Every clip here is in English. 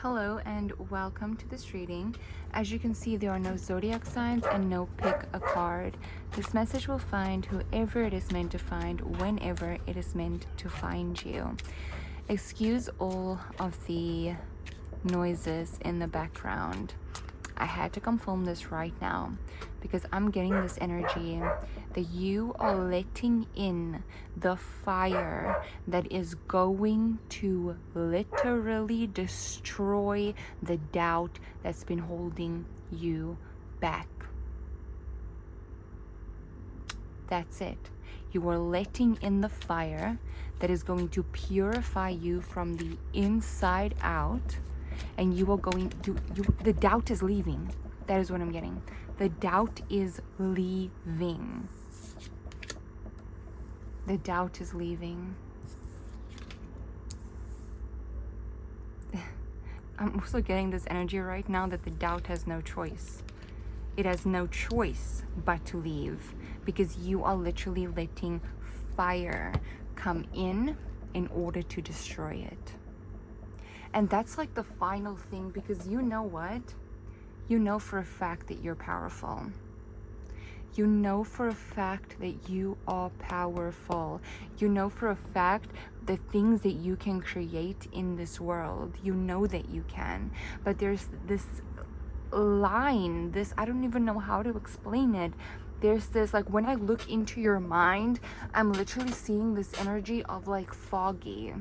Hello and welcome to this reading. As you can see, there are no zodiac signs and no pick a card. This message will find whoever it is meant to find whenever it is meant to find you. Excuse all of the noises in the background. I had to confirm this right now because I'm getting this energy that you are letting in the fire that is going to literally destroy the doubt that's been holding you back. That's it. You are letting in the fire that is going to purify you from the inside out. And you are going to, the doubt is leaving. That is what I'm getting. The doubt is leaving. The doubt is leaving. I'm also getting this energy right now that the doubt has no choice. It has no choice but to leave because you are literally letting fire come in order to destroy it. And that's like the final thing, because you know what? You know for a fact that you're powerful. You know for a fact that you are powerful. You know for a fact the things that you can create in this world. You know that you can. But there's this line, I don't even know how to explain it. There's this, like, when I look into your mind, I'm literally seeing this energy of like foggy.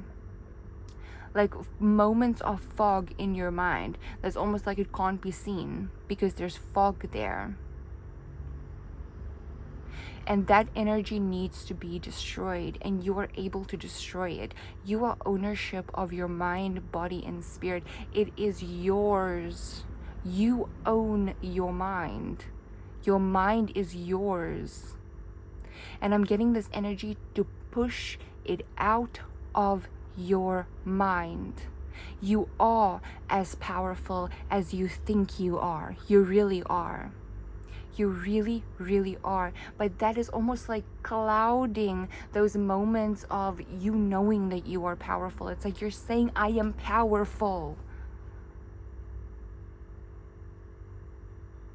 Like moments of fog in your mind that's almost like it can't be seen because there's fog there. And that energy needs to be destroyed, and you are able to destroy it. You are ownership of your mind, body, and spirit. It is yours. You own your mind. Your mind is yours. And I'm getting this energy to push it out of your mind. You are as powerful as you think you are. You really are. You really, really are. But that is almost like clouding those moments of you knowing that you are powerful. It's like you're saying, I am powerful.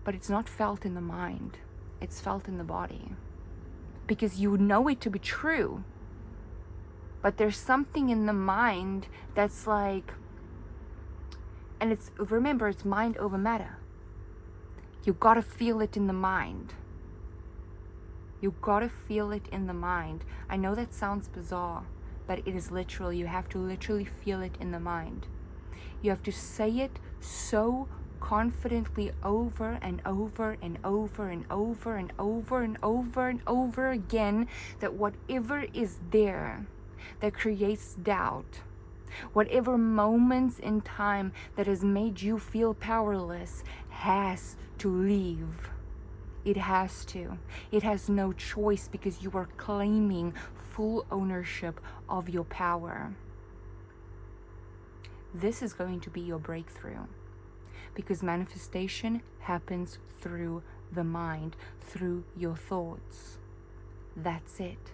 But it's not felt in the mind. It's felt in the body. Because you know it to be true. But there's something in the mind that's like, and remember, it's mind over matter. You gotta feel it in the mind. You gotta feel it in the mind. I know that sounds bizarre, but it is literal. You have to literally feel it in the mind. You have to say it so confidently over and over and over and over and over and over and over again that whatever is there that creates doubt, whatever moments in time that has made you feel powerless, has to leave. It has to. It has no choice because you are claiming full ownership of your power. This is going to be your breakthrough, because manifestation happens through the mind, through your thoughts. That's it.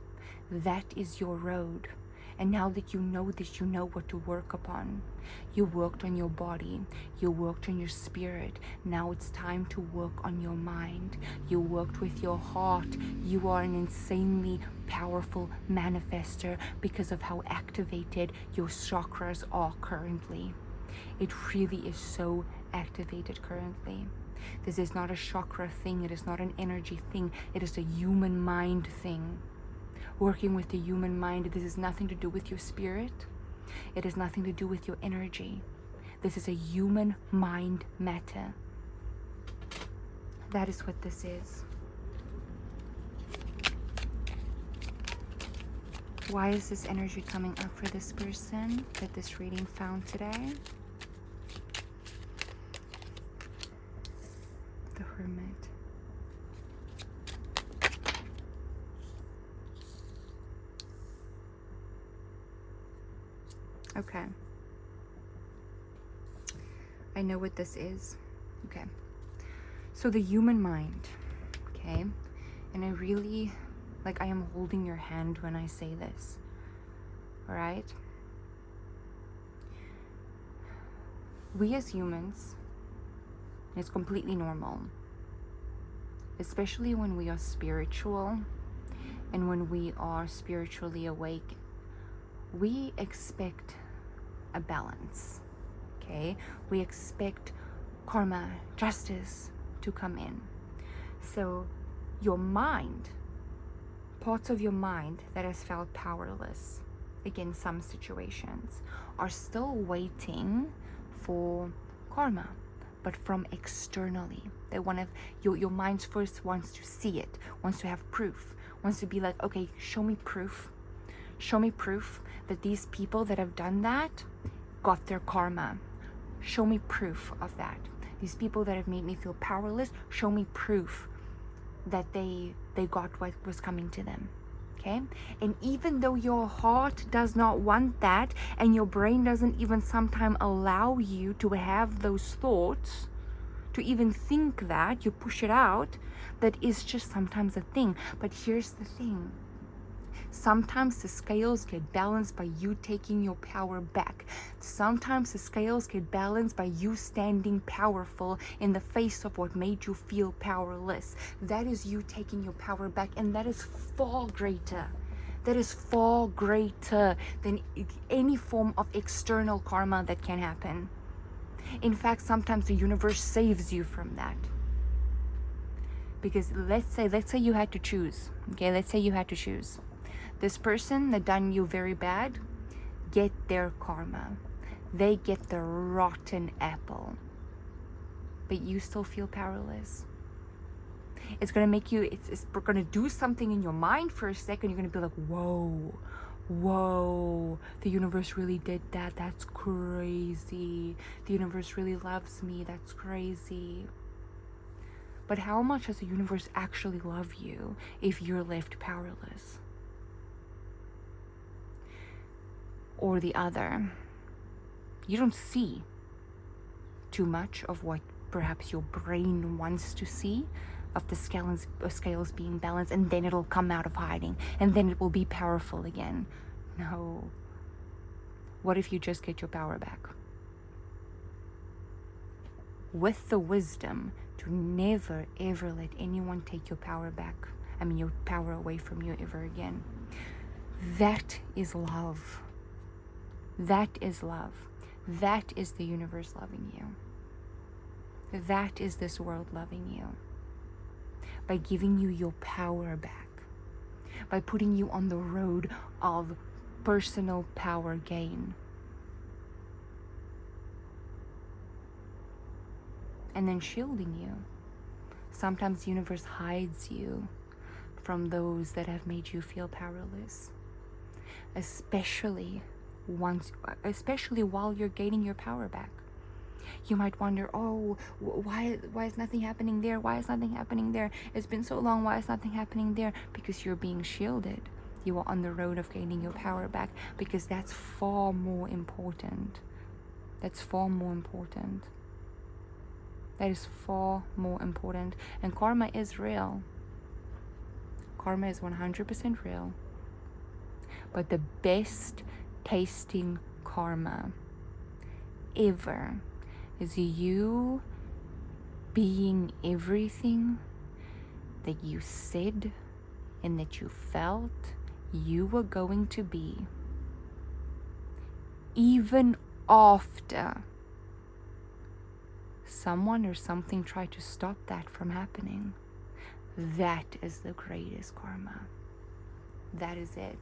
That is your road. And now that you know this, you know what to work upon. You worked on your body. You worked on your spirit. Now it's time to work on your mind. You worked with your heart. You are an insanely powerful manifester because of how activated your chakras are currently. It really is so activated currently. This is not a chakra thing. It is not an energy thing. It is a human mind thing. Working with the human mind, this has nothing to do with your spirit. It has nothing to do with your energy. This is a human mind matter. That is what this is. Why is this energy coming up for this person that this reading found today? The Hermit. Okay. I know what this is. Okay. So the human mind, okay? And I really, like, I am holding your hand when I say this. All right? We as humans, it's completely normal, especially when we are spiritual and when we are spiritually awake, we expect a balance, okay? We expect karma, justice to come in. So your mind, parts of your mind that has felt powerless against some situations, are still waiting for karma, but from externally. They want to, your mind first wants to see it, wants to have proof, wants to be like, okay, show me proof. Show me proof that these people that have done that got their karma. Show me proof of that. These people that have made me feel powerless, show me proof that they got what was coming to them. Okay? And even though your heart does not want that, and your brain doesn't even sometimes allow you to have those thoughts, to even think that, you push it out, that is just sometimes a thing. But here's the thing. Sometimes the scales get balanced by you taking your power back. Sometimes the scales get balanced by you standing powerful in the face of what made you feel powerless. That is you taking your power back, and that is far greater. That is far greater than any form of external karma that can happen. In fact, sometimes the universe saves you from that. Because let's say you had to choose. Okay, let's say you had to choose. This person that done you very bad, get their karma. They get the rotten apple. But you still feel powerless. It's going to make you, it's going to do something in your mind for a second. You're going to be like, whoa, the universe really did that. That's crazy. The universe really loves me. That's crazy. But how much does the universe actually love you if you're left powerless? Or the other, you don't see too much of what perhaps your brain wants to see, of the scales being balanced, and then it'll come out of hiding, and then it will be powerful again. No. What if you just get your power back? With the wisdom to never ever let anyone take your power back. Your power away from you ever again. That is love. That is love. That is the universe loving you. That is this world loving you. By giving you your power back. By putting you on the road of personal power gain. And then shielding you. Sometimes the universe hides you from those that have made you feel powerless. Especially while you're gaining your power back. You might wonder, why is nothing happening there? Why is nothing happening there? It's been so long, why is nothing happening there? Because you're being shielded. You are on the road of gaining your power back, because that's far more important. That's far more important. That is far more important. And karma is real. Karma is 100% real. But the best tasting karma ever is you being everything that you said and that you felt you were going to be, even after someone or something tried to stop that from happening. That is the greatest karma. That is it.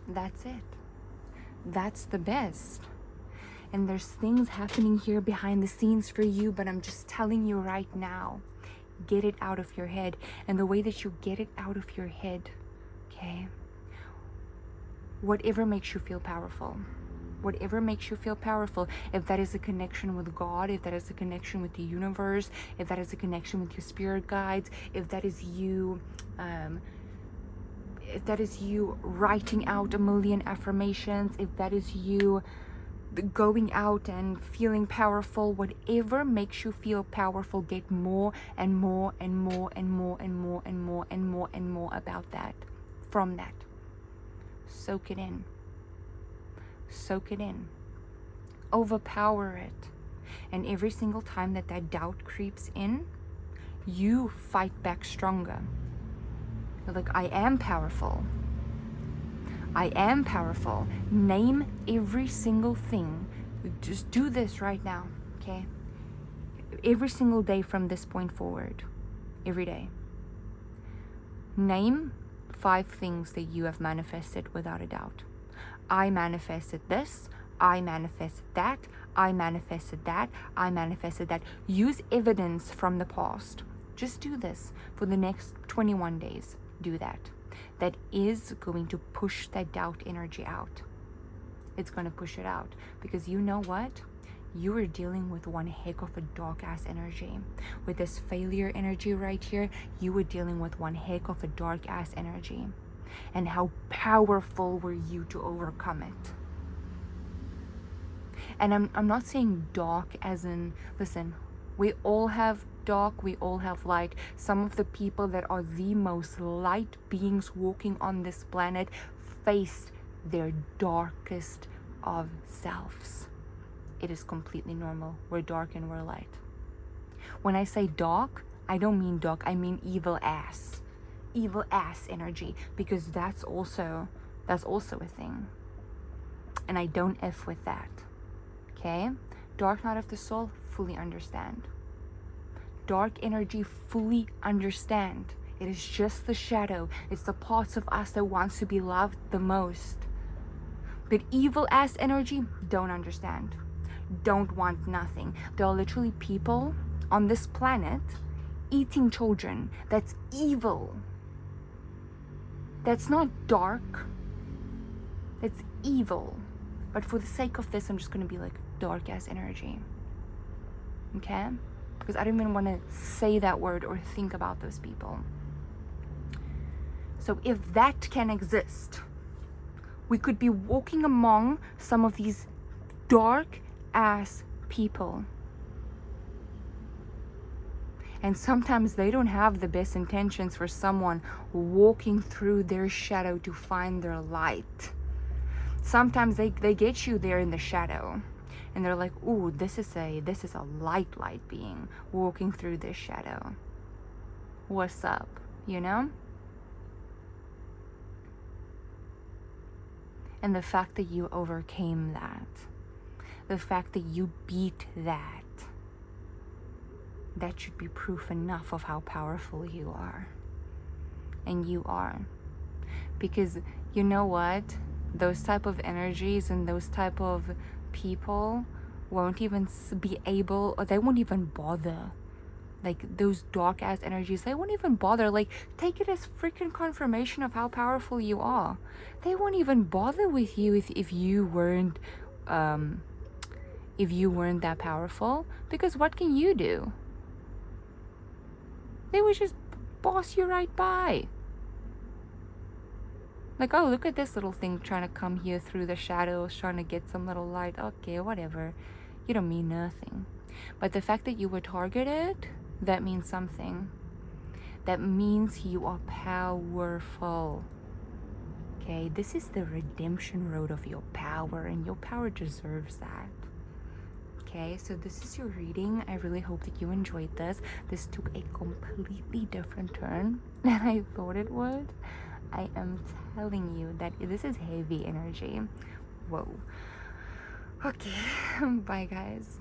That's it. That's the best. And there's things happening here behind the scenes for you, but I'm just telling you right now, get it out of your head. And the way that you get it out of your head, okay, whatever makes you feel powerful, whatever makes you feel powerful, if that is a connection with God, if that is a connection with the universe, if that is a connection with your spirit guides, if that is you writing out 1,000,000 affirmations, if that is you going out and feeling powerful, whatever makes you feel powerful, get more and more and more and more and more and more and more and more about that. From that, soak it in. Soak it in. overpower it. And every single time that doubt creeps in, you fight back stronger. You're like, I am powerful. I am powerful. Name every single thing. Just do this right now, okay? Every single day from this point forward. Every day. Name 5 things that you have manifested without a doubt. I manifested this. I manifested that. I manifested that. I manifested that. Use evidence from the past. Just do this for the next 21 days. Do that. That is going to push that doubt energy out. It's going to push it out. Because you know what? You are dealing with one heck of a dark ass energy. With this failure energy right here, you were dealing with one heck of a dark ass energy. And how powerful were you to overcome it? And I'm not saying dark as in, listen, we all have dark, we all have light. Some of the people that are the most light beings walking on this planet face their darkest of selves. It is completely normal. We're dark and we're light. When I say dark, I don't mean dark, I mean evil ass energy, because that's also a thing. And I don't F with that. Okay? Dark night of the soul, fully understand. Dark energy, fully understand. It is just the shadow. It's the parts of us that wants to be loved the most. But evil ass energy, don't understand. Don't want nothing. There are literally people on this planet eating children. That's evil. That's not dark. That's evil. But for the sake of this, I'm just going to be like dark ass energy. Okay? Because I don't even want to say that word or think about those people. So if that can exist, we could be walking among some of these dark ass people. And sometimes they don't have the best intentions for someone walking through their shadow to find their light. Sometimes they get you there in the shadow. And they're like, ooh, this is a light being walking through this shadow. What's up? You know? And the fact that you overcame that, the fact that you beat that should be proof enough of how powerful you are. And you are. Because you know what? Those type of energies and those type of people won't even be able, or they won't even bother. Like those dark ass energies, they won't even bother. Like, take it as freaking confirmation of how powerful you are. They won't even bother with you if you weren't that powerful. Because what can you do? They would just boss you right by. Like, oh, look at this little thing trying to come here through the shadows, trying to get some little light. Okay, whatever. You don't mean nothing. But the fact that you were targeted, that means something. That means you are powerful. Okay, this is the redemption road of your power, and your power deserves that. Okay, so this is your reading. I really hope that you enjoyed this. This took a completely different turn than I thought it would. I am telling you that this is heavy energy. Whoa. Okay, bye guys.